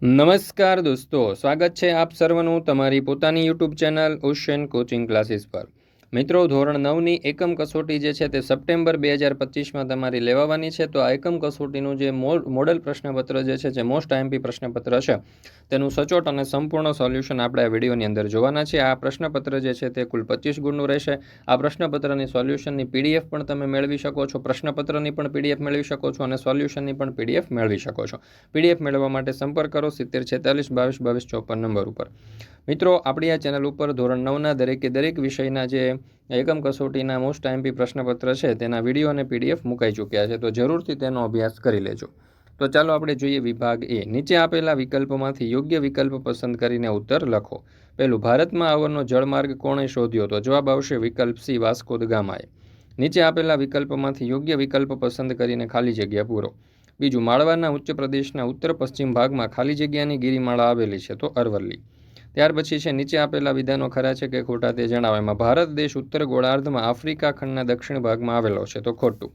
નમસ્કાર દોસ્તો, સ્વાગત છે આપ સર્વનું તમારી પોતાની YouTube channel ocean coaching classes પર. મિત્રો, ધોરણ 9ની એકમ કસોટી જે છે તે સપ્ટેમ્બર 2025માં તમારી લેવાવાની છે. તો આ એકમ કસોટીનું જે મોડલ પ્રશ્નપત્ર જે છે જે મોસ્ટ આઈએમપી પ્રશ્નપત્ર છે તેનું સચોટ અને સંપૂર્ણ સોલ્યુશન આપણે આ વિડીયોની અંદર જોવાના છે. આ પ્રશ્નપત્ર જે છે તે કુલ 25 ગુણનું રહેશે. આ પ્રશ્નપત્રની સોલ્યુશનની પીડીએફ પણ તમે મેળવી શકો છો, પ્રશ્નપત્રની પણ પીડીએફ મેળવી શકો છો અને સોલ્યુશનની પણ પીડીએફ મેળવી શકો છો. પીડીએફ મેળવવા માટે સંપર્ક કરો 7046222254 નંબર ઉપર. મિત્રો, આપણી આ ચેનલ ઉપર ધોરણ 9ના દરેક વિષયના જે એકમ કસોટીના મોસ્ટ આઈએમપી પ્રશ્નપત્ર છે તેના વિડીયો અને પીડીએફ મુકાઈ ચૂક્યા છે, તો જરૂરથી તેનો અભ્યાસ કરી લેજો. તો ચાલો આપણે જોઈએ વિભાગ એ. નીચે આપેલા વિકલ્પોમાંથી યોગ્ય વિકલ્પ પસંદ કરીને ઉત્તર લખો. પહેલું, ભારતમાં આવરનો જળમાર્ગ કોણે શોધ્યો? તો જવાબ આવશે વિકલ્પ સી, વાસ્કો દ ગામાએ. નીચે આપેલા વિકલ્પોમાંથી યોગ્ય વિકલ્પ પસંદ કરીને ખાલી જગ્યા પૂરો. બીજું, માળવાના ઉચ્ચ પ્રદેશના ઉત્તર પશ્ચિમ ભાગમાં ખાલી જગ્યાની ગિરિમાળા આવેલી છે? તો અરવલ્લી. ત્યાર પછી છે નીચે આપેલા વિધાનો ખરા છે કે ખોટા તે જણાવો. એમાં ભારત દેશ ઉત્તર ગોળાર્ધમાં આફ્રિકા ખંડના દક્ષિણ ભાગમાં આવેલો છે? તો ખોટું.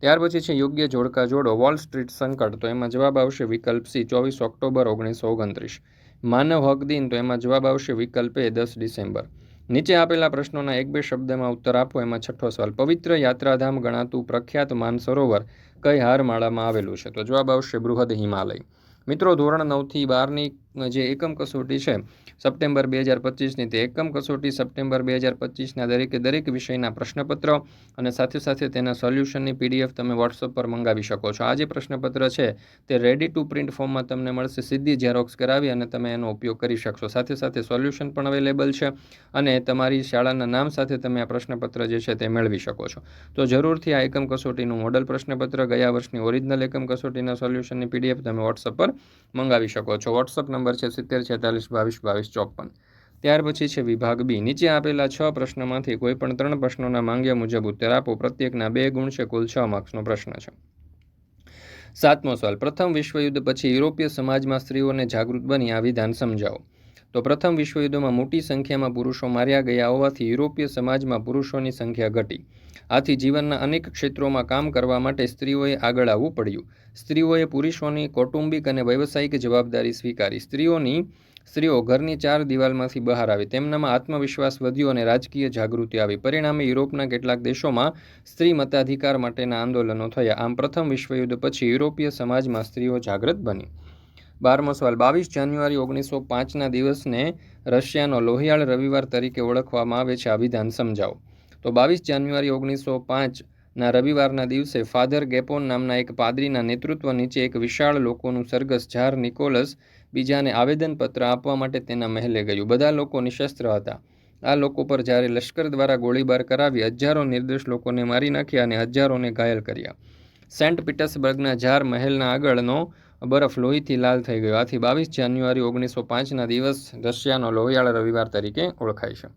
ત્યાર પછી છે યોગ્ય જોડકા જોડો. વોલ સ્ટ્રીટ સંકટ, તો એમાં જવાબ આવશે વિકલ્પ સી, 24 ઓક્ટોબર 1929. માનવ હક દિન, તો એમાં જવાબ આવશે વિકલ્પ એ, 10 ડિસેમ્બર. નીચે આપેલા પ્રશ્નોના 1-2 શબ્દમાં ઉત્તર આપો. એમાં છઠ્ઠો સવાલ, પવિત્ર યાત્રાધામ ગણાતું પ્રખ્યાત માનસરોવર કઈ હારમાળામાં આવેલું છે? તો જવાબ આવશે બૃહદ હિમાલય. મિત્રો, ધોરણ 9થી 12ની જે એકમ કસોટી છે સપ્ટેમ્બર 2025ની, તે એકમ કસોટી સપ્ટેમ્બર 2025ના દરેક વિષયના પ્રશ્નપત્ર અને સાથે તેના સોલ્યુશનની પીડીએફ તમે વોટ્સઅપ પર મંગાવી શકો છો. આ જે પ્રશ્નપત્ર છે તે રેડી ટુ પ્રિન્ટ ફોર્મમાં તમને મળશે. સીધી ઝેરોક્સ કરાવી અને તમે એનો ઉપયોગ કરી શકશો. સાથે સોલ્યુશન પણ અવેલેબલ છે અને તમારી શાળાના નામ સાથે તમે આ પ્રશ્નપત્ર જે છે તે મેળવી શકો છો. તો જરૂરથી આ એકમ કસોટીનું મોડલ પ્રશ્નપત્ર, ગયા વર્ષની ઓરિજિનલ એકમ કસોટીના સોલ્યુશનની પીડીએફ તમે વોટ્સઅપ પર મંગાવી શકો છો. વોટ્સઅપ નંબર છે 7046222254. ત્યાર પછી છે વિભાગ બી. નીચે આપેલા 6 પ્રશ્નોમાંથી કોઈ પણ 3 પ્રશ્નોના માંગ્યા મુજબ ઉત્તર આપો. પ્રત્યેકના 2 ગુણ છે. કુલ 6 માર્ક્સનો પ્રશ્ન છે. 7મો સવાલ, પ્રથમ વિશ્વયુદ્ધ પછી યુરોપીય સમાજમાં સ્ત્રીઓને જાગૃત બની આ વિધાન સમજાવો. તો પ્રથમ વિશ્વયુદ્ધમાં મોટી સંખ્યામાં પુરુષો માર્યા ગયા હોવાથી યુરોપીય સમાજમાં પુરુષોની સંખ્યા ઘટી. આથી જીવનના અનેક ક્ષેત્રોમાં કામ કરવા માટે સ્ત્રીઓએ આગળ આવવું પડ્યું. સ્ત્રીઓએ પુરુષોની કૌટુંબિક અને વ્યવસાયિક જવાબદારી સ્વીકારી. સ્ત્રીઓ ઘરની 4 દિવાલમાંથી બહાર આવી. તેમનામાં આત્મવિશ્વાસ વધ્યો અને રાજકીય જાગૃતિ આવી. પરિણામે યુરોપના કેટલાક દેશોમાં સ્ત્રી મતાધિકાર માટેના આંદોલનો થયા. આમ પ્રથમ વિશ્વયુદ્ધ પછી યુરોપીય સમાજમાં સ્ત્રીઓ જાગૃત બની. 12મો સવાલ, 22 જાન્યુઆરી 1905ના દિવસને રશિયાનો લોહિયાળ રવિવાર તરીકે ઓળખવામાં આવે છે. આ વિધાન સમજાવો. તો 22 જાન્યુઆરી 1905ના રવિવારના દિવસે ફાધર ગેપોન નામના એક પાદરીના નેતૃત્વ નીચે એક વિશાળ લોકોનું સરઘસ ઝાર નિકોલસ બીજાને આવેદનપત્ર આપવા માટે તેના મહેલે ગયું. બધા લોકો નિશસ્ત્ર હતા. આ લોકો પર જ્યારે લશ્કર દ્વારા ગોળીબાર કરાવી હજારો નિર્દોષ લોકોને મારી નાખ્યા અને હજારોને ઘાયલ કર્યા. સેન્ટ પીટર્સબર્ગના ઝાર મહેલના આગળનો બરફ લોહીથી લાલ થઈ ગયો. આથી 22 જાન્યુઆરી 1905ના દિવસ રશિયાનો લોહિયાળ રવિવાર તરીકે ઓળખાય છે.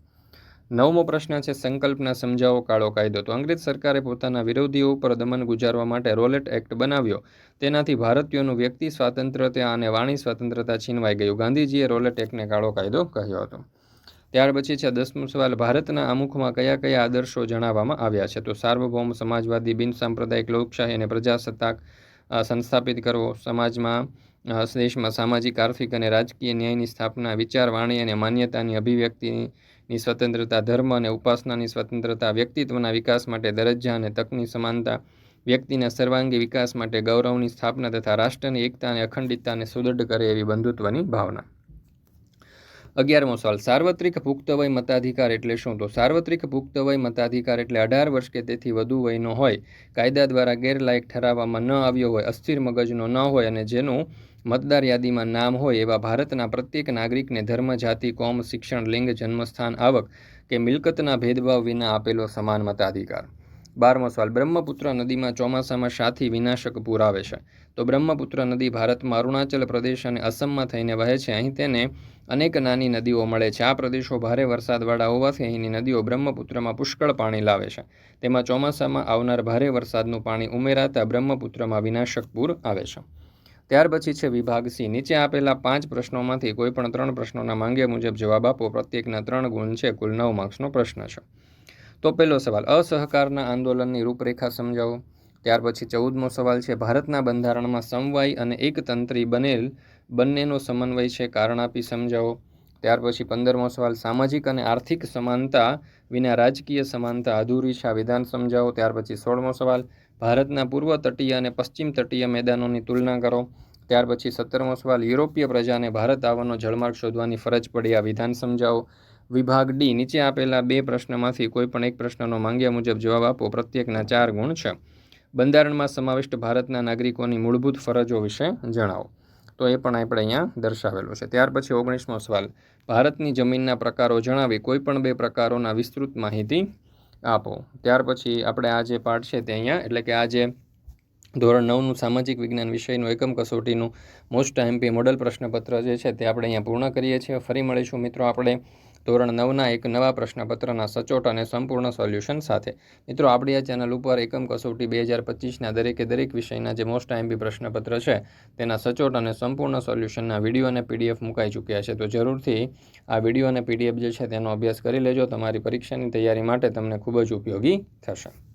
9મો પ્રશ્ન છે સંકલ્પના સમજાવો કાળો કાયદો. તો અંગ્રેજ સરકારે પોતાના વિરોધીઓ ઉપર દમન ગુજારવા માટે રોલેટ એક્ટ બનાવ્યો. તેનાથી ભારતીયોનું વ્યક્તિ સ્વાતંત્ર્યતા અને વાણી સ્વતંત્રતા છીનવાઈ ગયું. ગાંધીજીએ રોલેટ એક્ટને કાળો કાયદો કહ્યો હતો. ત્યાર પછી છે 10મો સવાલ, ભારતના આમુખમાં કયા આદર્શો જણાવવામાં આવ્યા છે? તો સાર્વભૌમ, સમાજવાદી, બિનસાંપ્રદાયિક, લોકશાહી અને પ્રજાસત્તાક સંસ્થાપિત કરવો, દેશમાં સામાજિક, આર્થિક અને રાજકીય ન્યાયની સ્થાપના, વિચાર, વાણી અને માન્યતાની અભિવ્યક્તિની સ્વતંત્રતા, ધર્મ અને ઉપાસનાની સ્વતંત્રતા, વ્યક્તિત્વના વિકાસ માટે દરજ્જા અને તકની સમાનતા, વ્યક્તિના સર્વાંગી વિકાસ માટે ગૌરવની સ્થાપના તથા રાષ્ટ્રની એકતા અને અખંડિતતાને સુદૃઢ કરે એવી બંધુત્વની ભાવના. 11મો સવાલ, સાર્વત્રિક પુખ્તવય મતાધિકાર એટલે શું? તો સાર્વત્રિક પુખ્તવય મતાધિકાર એટલે 18 વર્ષ કે તેથી વધુ વયનો હોય, કાયદા દ્વારા ગેરલાયક ઠરાવવામાં ન આવ્યો હોય, અસ્થિર મગજનો ન હોય અને જેનું મતદાર યાદીમાં નામ હોય એવા ભારતના પ્રત્યેક નાગરિકને ધર્મ, જાતિ, કોમ, શિક્ષણ, લિંગ, જન્મસ્થાન, આવક કે મિલકતના ભેદભાવ વિના આપેલો સમાન મતાધિકાર. 12મો સવાલ, બ્રહ્મપુત્ર નદીમાં ચોમાસામાં શાથી વિનાશક પૂર આવે છે? તો બ્રહ્મપુત્ર નદી ભારતમાં અરુણાચલ પ્રદેશ અને અસમમાં થઈને વહે છે. અહીં તેને અનેક નાની નદીઓ મળે છે. આ પ્રદેશો ભારે વરસાદવાળા હોવાથી અહીંની નદીઓ બ્રહ્મપુત્રમાં પુષ્કળ પાણી લાવે છે. તેમાં ચોમાસામાં આવનાર ભારે વરસાદનું પાણી ઉમેરાતા બ્રહ્મપુત્રમાં વિનાશક પૂર આવે છે. ત્યાર પછી છે વિભાગ સી. નીચે આપેલા 5 પ્રશ્નોમાંથી કોઈ પણ 3 પ્રશ્નોના માંગ્યા મુજબ જવાબ આપો. પ્રત્યેકના 3 ગુણ છે. કુલ 9 માર્ક્સનો પ્રશ્ન છે. તો પહેલો સવાલ, અસહકારના આંદોલનની રૂપરેખા સમજાવો. ત્યાર પછી 14મો સવાલ છે, ભારતના બંધારણમાં સમવાય અને એકતંત્રી બનેલ બંનેનો સમન્વય છે, કારણ આપી સમજાવો. ત્યાર પછી 15મો સવાલ, સામાજિક અને આર્થિક સમાનતા વિના રાજકીય સમાનતા અધૂરી છે, આ વિધાન સમજાવો. ત્યાર પછી 16મો સવાલ, ભારતના પૂર્વ તટીય અને પશ્ચિમ તટીય મેદાનોની તુલના કરો. ત્યાર પછી 17મો સવાલ, યુરોપીય પ્રજાને ભારત આવવાનો જળમાર્ગ શોધવાની ફરજ પડી, આ વિધાન સમજાવો. વિભાગ ડી, નીચે આપેલા 2 પ્રશ્નમાંથી કોઈ પણ એક પ્રશ્નનો માંગ્યા મુજબ જવાબ આપો, પ્રત્યેકના 4 ગુણ છે. બંધારણમાં સમાવિષ્ટ ભારતના નાગરિકોની મૂળભૂત ફરજો વિશે જણાવો. તો એ પણ આપણે અહીંયા દર્શાવેલું છે. ત્યાર પછી 19મો સવાલ, ભારતની જમીનના પ્રકારો જણાવી કોઈ પણ 2 પ્રકારોના વિસ્તૃત માહિતી આપો. ત્યાર પછી આપણે આ જે પાર્ટ છે તે અહીંયા, એટલે કે આ જે ધોરણ 9નું સામાજિક વિજ્ઞાન વિષયનું એકમ કસોટીનું મોસ્ટ આઈએમપી મોડલ પ્રશ્નપત્ર જે છે તે આપણે અહીંયા પૂર્ણ કરીએ છીએ. ફરી મળીશું મિત્રો આપણે ધોરણ 9ના એક નવા પ્રશ્નપત્રના સચોટ અને સંપૂર્ણ સોલ્યુશન સાથે. મિત્રો આપણી આ ચેનલ ઉપર એકમ કસોટી 2025ના દરેક વિષયના જે મોસ્ટ આઈએમપી પ્રશ્નપત્ર છે તેના સચોટ અને સંપૂર્ણ સોલ્યુશનના વિડીયો અને પીડીએફ મુકાઈ ચૂક્યા છે. તો જરૂરથી આ વિડીયો અને પીડીએફ જે છે તેનો અભ્યાસ કરી લેજો. તમારી પરીક્ષાની તૈયારી માટે તમને ખૂબ જ ઉપયોગી થશે.